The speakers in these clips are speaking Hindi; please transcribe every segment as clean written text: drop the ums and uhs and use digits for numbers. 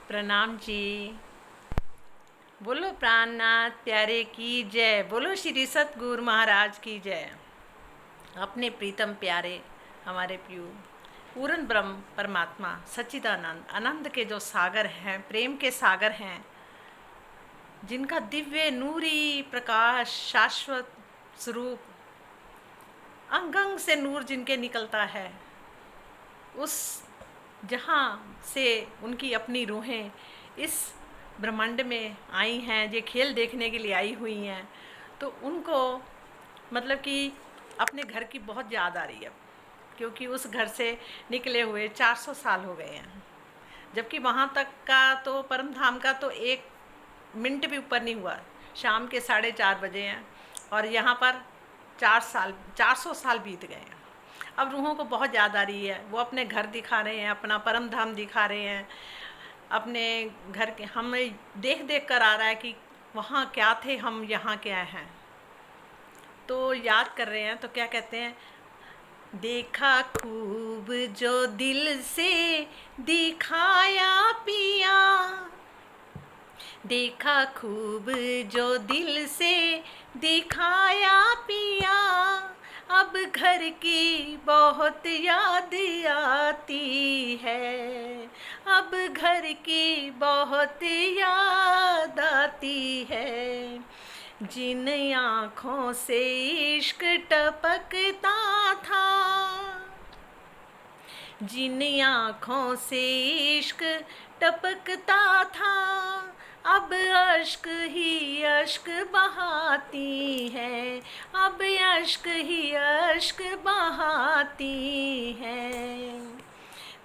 प्रणाम जी। बोलो प्राणनाथ प्यारे की जय। बोलो श्री सतगुरु महाराज की जय। अपने प्रीतम प्यारे हमारे पूर्ण ब्रह्म परमात्मा सच्चिदानंद आनंद के जो सागर हैं, प्रेम के सागर हैं, जिनका दिव्य नूरी प्रकाश शाश्वत स्वरूप अंग अंग से नूर जिनके निकलता है, उस जहाँ से उनकी अपनी रूहें इस ब्रह्मांड में आई हैं, ये खेल देखने के लिए आई हुई हैं, तो उनको मतलब कि अपने घर की बहुत याद आ रही है, क्योंकि उस घर से निकले हुए 400 साल हो गए हैं। जबकि वहाँ तक का तो परम धाम का तो 1 मिनट भी ऊपर नहीं हुआ। शाम के 4:30 बजे हैं और यहाँ पर 400 साल बीत गए हैं। अब रूहों को बहुत याद आ रही है। वो अपने घर दिखा रहे हैं, अपना परम धाम दिखा रहे हैं, अपने घर के हमें देख देख कर आ रहा है कि वहाँ क्या थे, हम यहाँ क्या हैं। तो याद कर रहे हैं, तो क्या कहते हैं, देखा खूब जो दिल से दिखाया पिया, देखा खूब जो दिल से दिखाया पिया, अब घर की बहुत याद आती है, अब घर की बहुत याद आती है। जिन आँखों से इश्क टपकता था, जिन आँखों से इश्क टपकता था, अब अश्क ही अश्क बहाती है, अब अश्क ही अश्क बहाती है।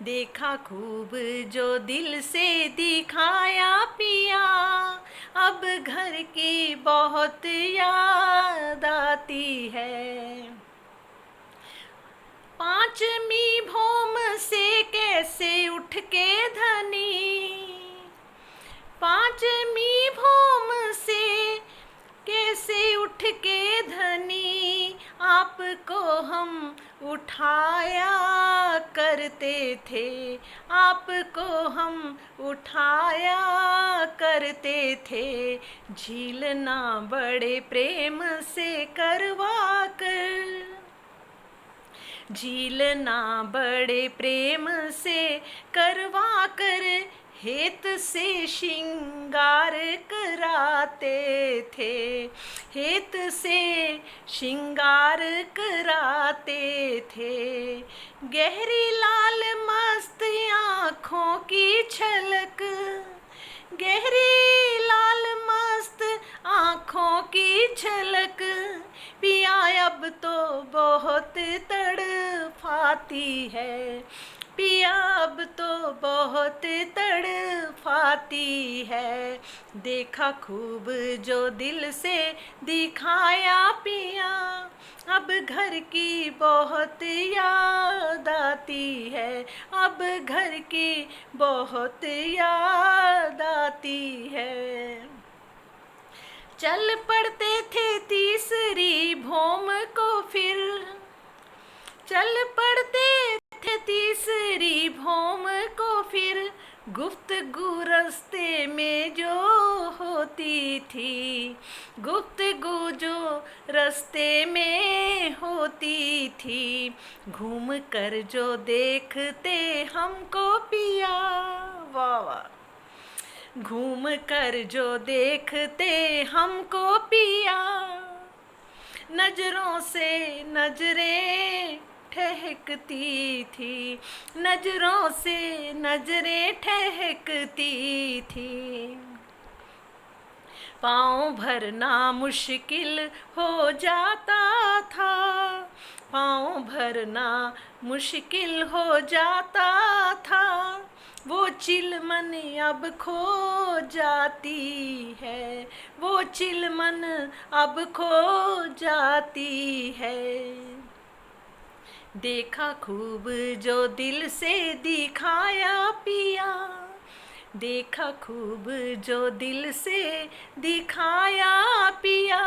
देखा खूब जो दिल से दिखाया पिया, अब घर की बहुत याद आती है। पांचवी भौम से कैसे उठ के धनी, पांचवी भौम से कैसे उठ के धनी, आपको हम उठाया करते थे, आपको हम उठाया करते थे। झीलना बड़े प्रेम से करवा कर, झीलना बड़े प्रेम से करवा कर, हेत से श्रृंगार कराते थे, हेत से श्रृंगार कराते थे। गहरी लाल मस्त आँखों की छलक, गहरी लाल मस्त आँखों की झलक, पिया अब तो बहुत तड़पाती है, पिया अब तो बहुत तड़पाती है। देखा खूब जो दिल से दिखाया पिया, अब घर की बहुत याद आती है, अब घर की बहुत याद आती है। चल पड़ते थे तीसरी भौम को फिर, चल पड़ते थे तीसरी भौम को फिर, गुफ्तगू रास्ते में जो होती थी, गुफ्तगू जो रास्ते में होती थी, घूम कर जो देखते हमको पिया, वाह वाह, घूम कर जो देखते हमको पिया, नजरों से नजरें ठहकती थी, नजरों से नजरें ठहकती थी। पाँव भरना मुश्किल हो जाता था, पाँव भरना मुश्किल हो जाता था, वो चिलमन अब खो जाती है, वो चिलमन अब खो जाती है। देखा खूब जो दिल से दिखाया पिया, देखा खूब जो दिल से दिखाया पिया,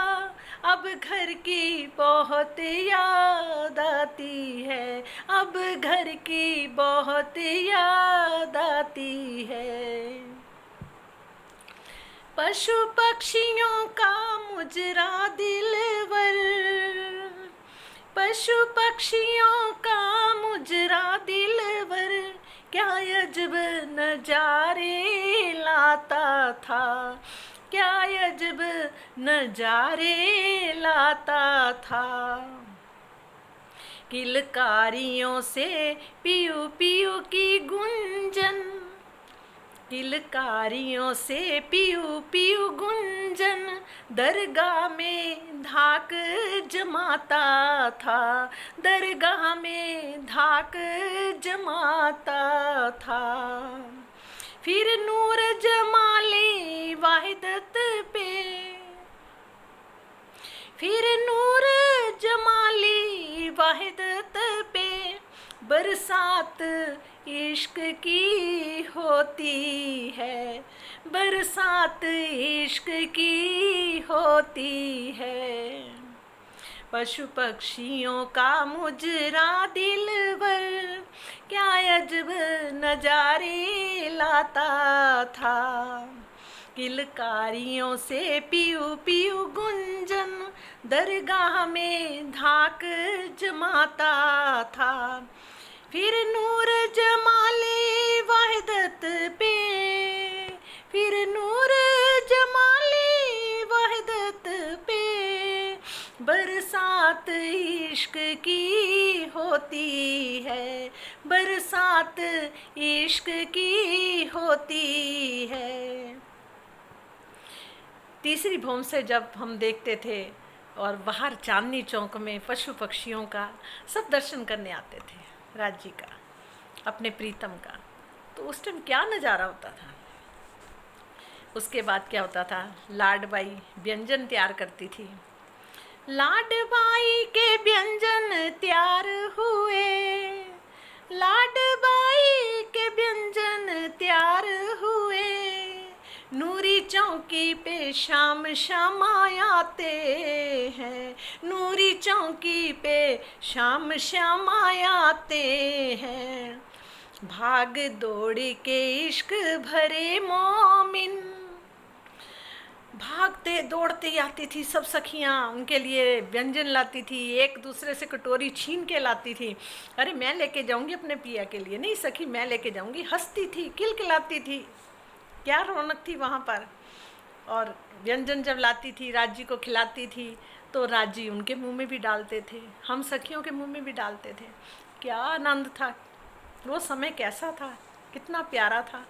अब घर की बहुत याद आती है, अब घर की बहुत याद आती है। पशु पक्षियों का मुजरा दिलवर, पशु पक्षियों का मुजरा दिलवर, क्या अजब नजारे लाता था, क्या अजब नजारे लाता था। किलकारियों से पियू पियू की गुंजन, किलकारियों से पियू पियू गुंजन, दरगाह में धाक जमाता था, दरगाह में धाक जमाता था। फिर नूर जमाले वाहिदत पे, फिर नूर जमाली वाहिदत पे, बरसात इश्क की होती है, बरसात इश्क की होती है। पशु पक्षियों का मुजरा दिलवर, क्या अजब नजारे लाता था। किलकारियों से पियू पियू गुंजन, दरगाह में धाक जमाता था। फिर नूर जमाले वाहिदत पे, फिर नूर जमाले वाहिदत पे, बरसात इश्क की होती है, बरसात इश्क की होती है। तीसरी भूम से जब हम देखते थे और बाहर चांदनी चौक में पशु पक्षियों का सब दर्शन करने आते थे, राज जी का, अपने प्रीतम का, तो उस टाइम क्या नज़ारा होता था। उसके बाद क्या होता था, लाडबाई व्यंजन तैयार करती थी। लाडबाई के व्यंजन तैयार हुए, लाडबाई के व्यंजन तैयार हुए, नूरी चौकी पे शाम शाम आते हैं, नूरी चौकी पे शाम शाम आते हैं। भाग दौड़ के इश्क भरे मोमिन, भागते दौड़ते आती थी सब सखियाँ, उनके लिए व्यंजन लाती थी, एक दूसरे से कटोरी छीन के लाती थी। अरे मैं लेके जाऊंगी अपने पिया के लिए, नहीं सखी मैं लेके जाऊंगी, हंसती थी, किलकिलाती थी, क्या रौनक थी वहाँ पर। और व्यंजन जब लाती थी राजी को खिलाती थी तो राजी उनके मुंह में भी डालते थे, हम सखियों के मुंह में भी डालते थे। क्या आनंद था, वो समय कैसा था, कितना प्यारा था।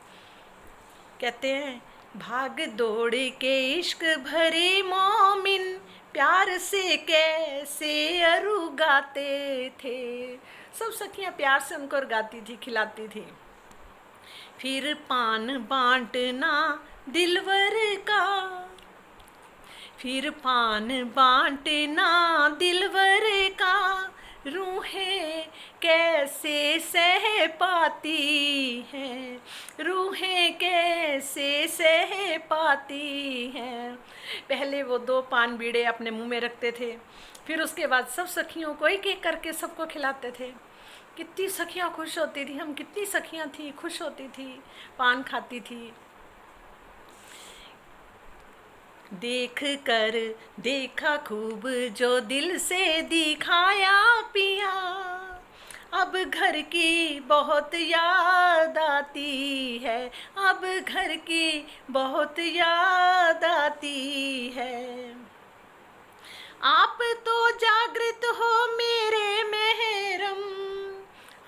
कहते हैं भाग दौड़ के इश्क भरे मोमिन, प्यार से कैसे अरु गाते थे। सब सखियाँ प्यार से उनको गाती थी, खिलाती थी। फिर पान बांटना दिलवर का, फिर पान बांटना दिलवर का, रूहें कैसे सह पाती हैं, रूहें कैसे सह पाती हैं। पहले वो 2 पान बीड़े अपने मुंह में रखते थे, फिर उसके बाद सब सखियों को एक एक करके सबको खिलाते थे। कितनी सखियाँ खुश होती थी, हम कितनी सखियाँ थी खुश होती थी, पान खाती थी। देख कर देखा खूब जो दिल से दिखाया पिया, अब घर की बहुत याद आती है, अब घर की बहुत याद आती है। आप तो जागृत हो मेरे महरम,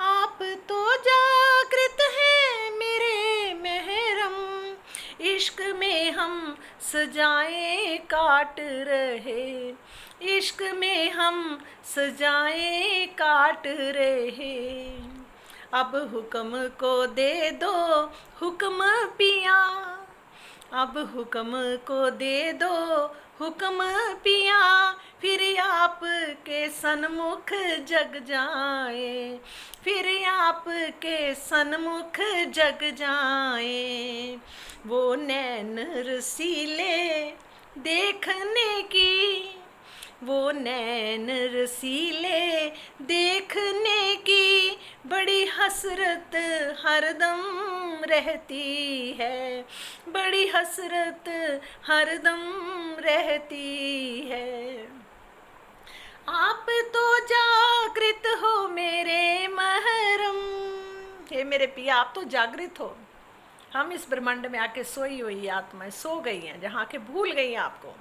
आप तो जागृत हैं मेरे महरम, इश्क में हम सजाएं काट रहे, इश्क में हम सजाएं काट रहे। अब हुक्म को दे दो हुक्म पिया, अब हुक्म को दे दो हुक्म पिया, फिर आप के सन्मुख जग जाए, फिर आप के सन्मुख जग जाए। वो नैन रसीले देखने की, वो नैन रसीले देखने की बड़ी हसरत हरदम रहती है, बड़ी हसरत हरदम रहती है। आप तो जागृत हो मेरे महरम, हे मेरे पिया आप तो जागृत हो। हम इस ब्रह्मांड में आके सोई हुई आत्माएं सो गई हैं, जहाँ के भूल गई हैं आपको,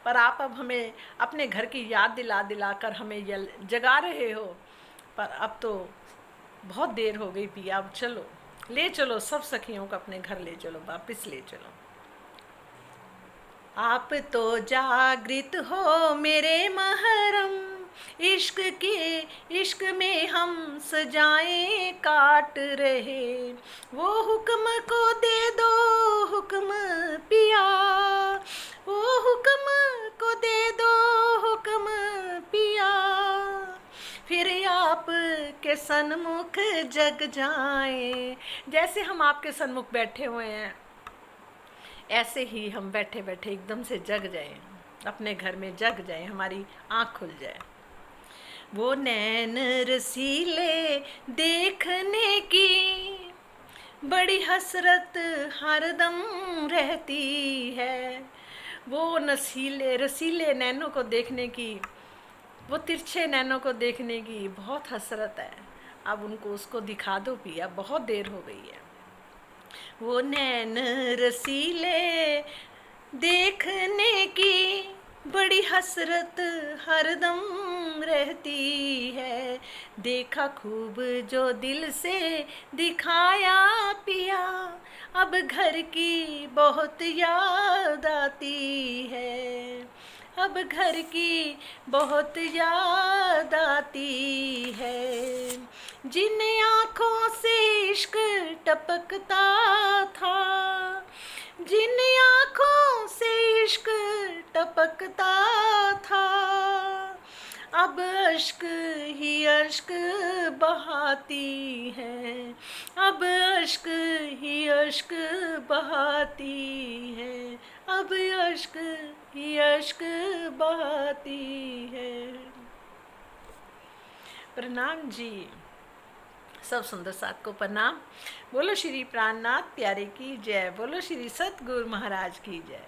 पर आप अब हमें अपने घर की याद दिला दिला कर हमें जगा रहे हो। पर अब तो बहुत देर हो गई पिया, अब चलो ले चलो सब सखियों को अपने घर ले चलो, वापस ले चलो। आप तो जागृत हो मेरे महरम, इश्क में हम सजाएं काट रहे, वो हुक्म को दे दो हुक्म पिया, वो हुक्म को दे दो हुक्म पिया, फिर आप के सन्मुख जग जाएं। जैसे हम आपके सन्मुख बैठे हुए हैं, ऐसे ही हम बैठे बैठे एकदम से जग जाएं, अपने घर में जग जाएं, हमारी आँख खुल जाए। वो नैन रसीले देखने की बड़ी हसरत हरदम रहती है, वो नसीले रसीले नैनों को देखने की, वो तिरछे नैनों को देखने की बहुत हसरत है। अब उनको उसको दिखा दो पिया, बहुत देर हो गई है। वो नैन रसीले देखने की बड़ी हसरत हरदम रहती है, देखा खूब जो दिल से दिखाया पिया, अब घर की बहुत याद आती है, अब घर की बहुत याद आती है। जिन आँखों से इश्क टपकता था, जिन आँखों से इश्क टपकता था, अब अश्क ही अश्क बहाती है, अब अश्क ही अश्क बहाती है, अब अश्क ही अश्क बहाती है। प्रणाम जी, सब सुंदर साथ को प्रणाम। बोलो श्री प्राणनाथ प्यारे की जय, बोलो श्री सतगुरु महाराज की जय।